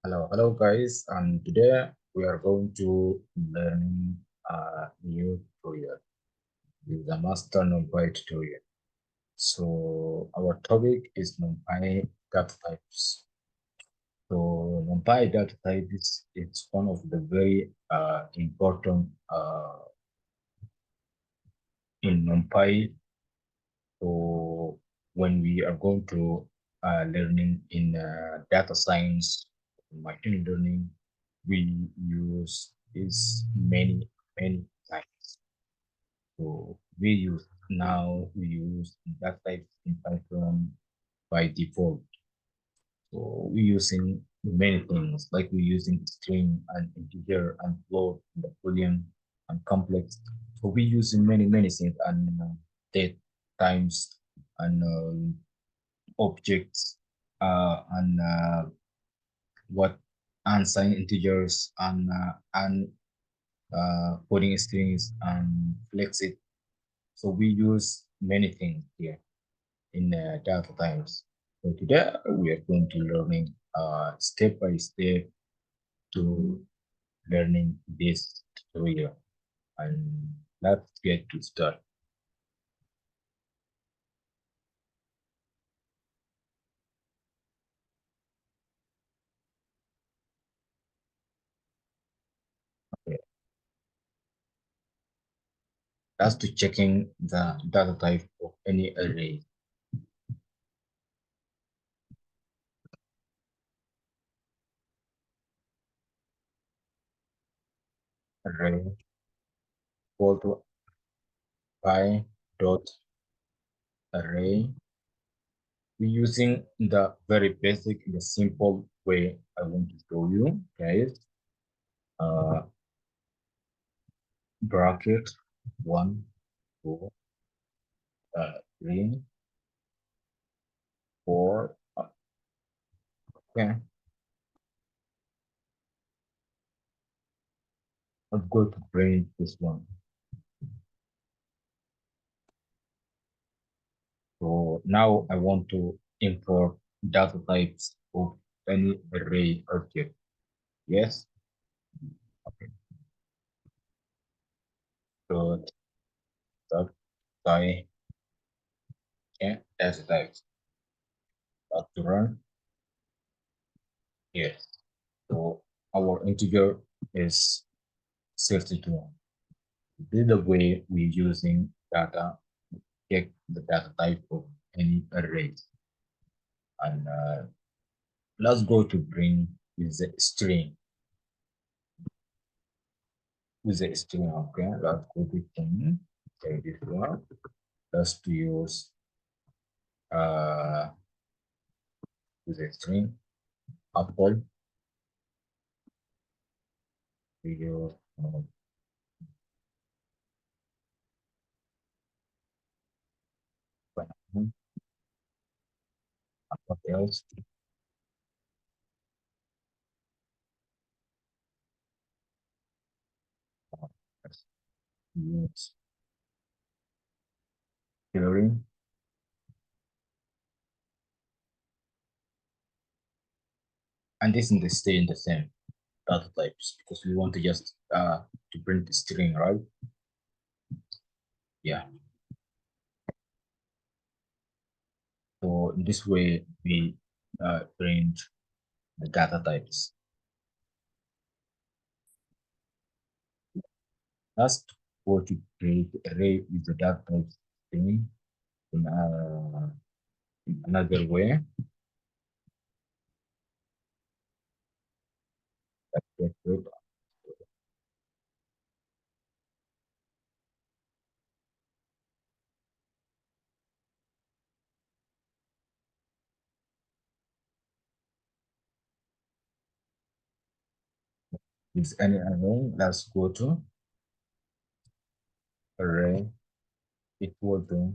Hello guys, and today we are going to learn a new tutorial. This is a master numpy tutorial. So our topic is numpy data types. So numpy data type is it's one of the very important in numpy. So when we are going to learning in data science, machine learning, we use is many types. So we use that type in Python by default. So we're using many things like we're using string and integer and float and boolean and complex. So we're using many things and date times and objects and what unsigned integers and coding strings and flex it. So we use many things here in data types. So today we are going to learning step by step to learning this tutorial, and let's get to start. Okay. That's to checking the data type of any array. Array equal to I dot array. We're using the very basic, the simple way I want to show you, guys. Uh, bracket 1, 2, 3, 4. Okay, I'm going to print this one. So now I want to import data types of any array object. Yes. Okay. So that type, yeah, data types. Start to run. Yes. So our integer is 62. This is the way we're using data, check the data type of any array. And let's go to bring with the string. With the string, okay, let's go to string. Okay, this one. Let's to use uh with a string apple. We use what else? Let's use theory. And this is stay in the same data types because we want to just to print the string, right? Yeah. So in this way we print the data types. That's what you create array with the data types string in another way. That get rid with any array. Let's go to array equal to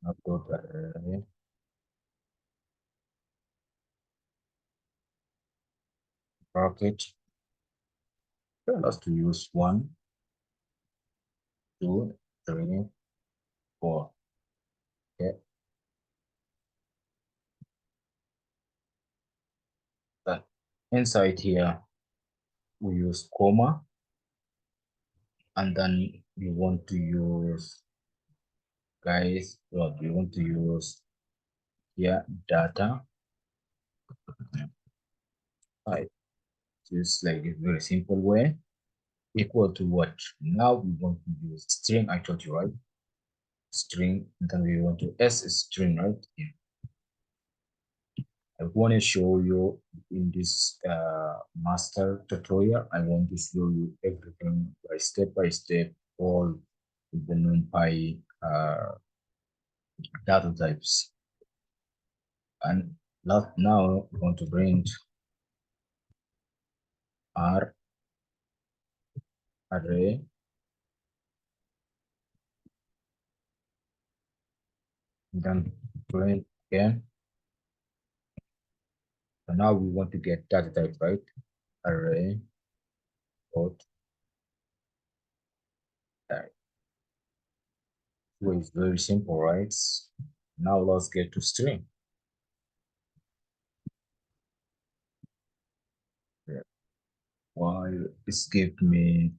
upload array bracket. Tell us to use 1, 2, 3, 4. Okay, inside here we use comma, and then we want to use, guys, well, we want to use here data type, just like a very simple way, equal to what? Now we want to use string, I told you, right? String, and then we want to s string, right? Yeah. I want to show you in this master tutorial. I want to show you everything by step, all the numpy data types. And now we want to print r array, then print again. So now we want to get data type, right? Array dot type. So it's very simple, right? Now let's get to string. Yeah. While it's give me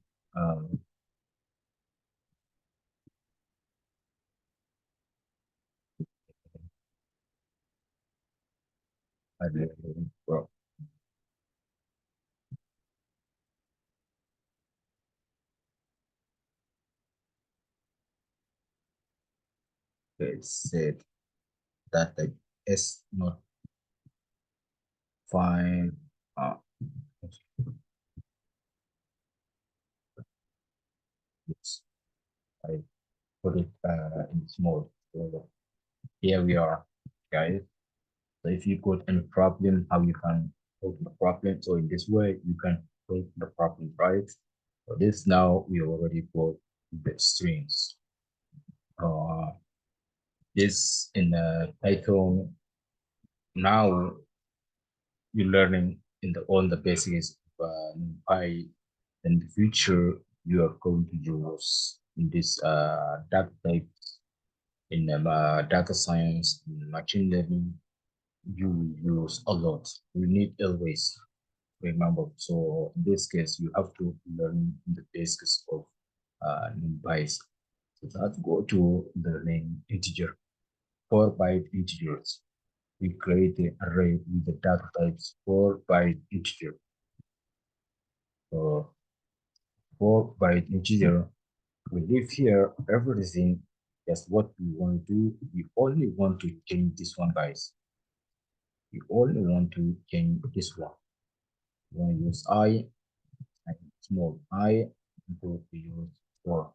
array, well, it said that the s not fine. Uh, it's, I put it in small. So here we are, guys. So if you got any problem, how you can solve the problem. So in this way, you can solve the problem, right? So this now we already got the strings. Uh, this in Python. Now you're learning in the all the basics of NumPy. In the future, you are going to use in this data type in data science, in machine learning. You will use a lot. You need always remember. So in this case, you have to learn the basics of NumPy. So let's go to the name integer, 4-byte integers. We create the array with the data types 4-byte integer. So 4-byte integer, we leave here everything. That's what we want to do. We only want to change this one, guys. We only want to change this one. We want to use I and small I to use 4.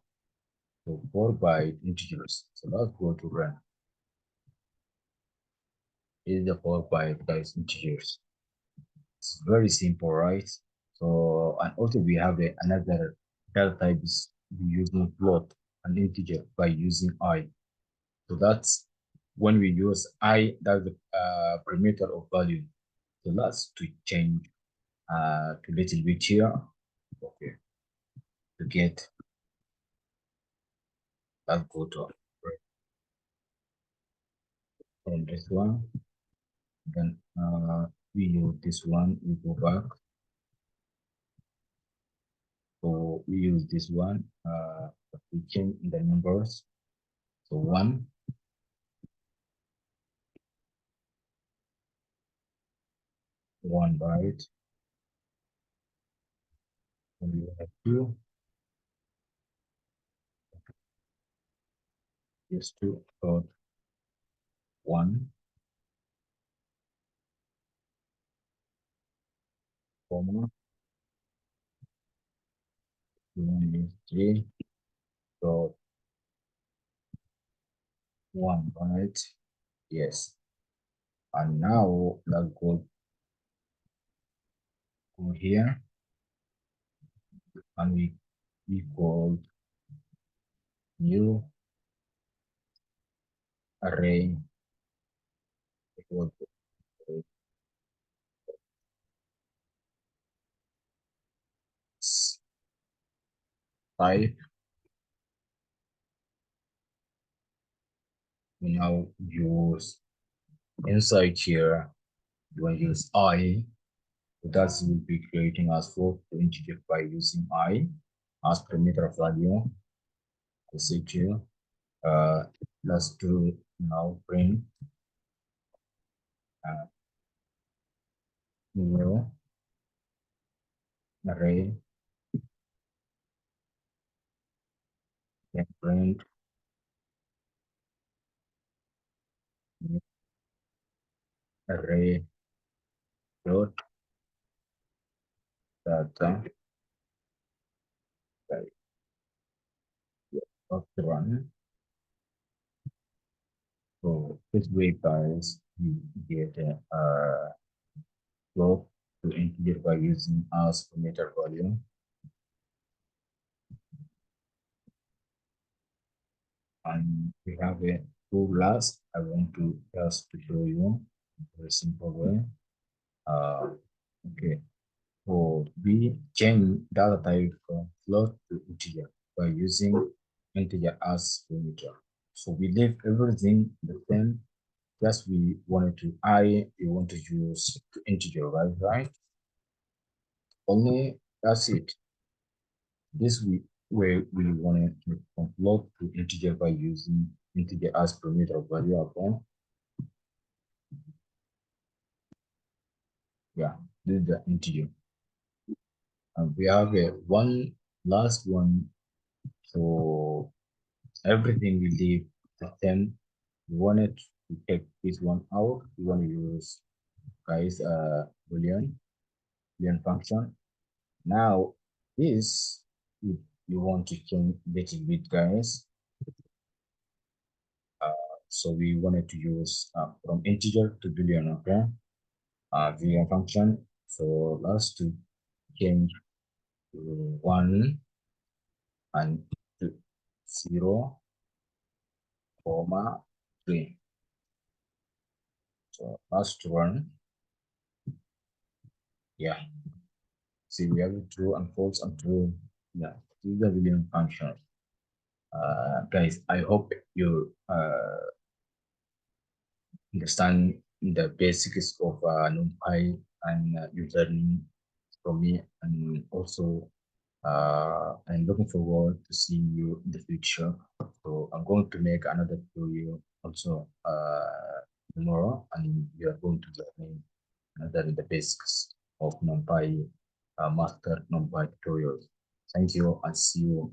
So 4-byte integers. So let's go to run. Is the 4-byte guys integers. It's very simple, right? So and also we have another data type is using float an integer by using I. So that's when we use I, that's the parameter of value. So that's to change to little bit here. Okay, to get, let's go to from this one. Then we use this one, we go back. So we use this one, we change the numbers. So 1 byte, and we have 2, is 2, dot 1, comma, 1 is 3, dot 1 byte, yes. And now let's go here, and we call new array equal to type. We now use inside here, you will use I, That will be creating as float to integer by using I as parameter of value. Let's see here. Let's do now print new array, then print new array dot data dot run. So this way, guys, we get float to integer by using as parameter value. And we have a two last. I want to just to show you a very simple way. Okay, so we change data type from float to integer by using integer as parameter. So we leave everything the same. Just we wanted to we want to use to integer, right? Only that's it. This where we want to convert to integer by using integer as parameter value upon. Yeah, this is the integer. And we have a one last one. So everything we leave the same. We wanted to take this one out. We want to use guys boolean function. Now this if you want to change little bit, guys. So we wanted to use from integer to boolean, okay? Boolean function. So let's to change to 1 and to 0, comma 3. So let's to run. Yeah. See, we have true and false and true. Yeah, this is the boolean function. Guys, I hope you understand the basics of NumPy and you learning from me, and also I'm looking forward to seeing you in the future. So I'm going to make another tutorial also tomorrow, and we are going to learn another the basics of NumPy master NumPy tutorials. Thank you and see you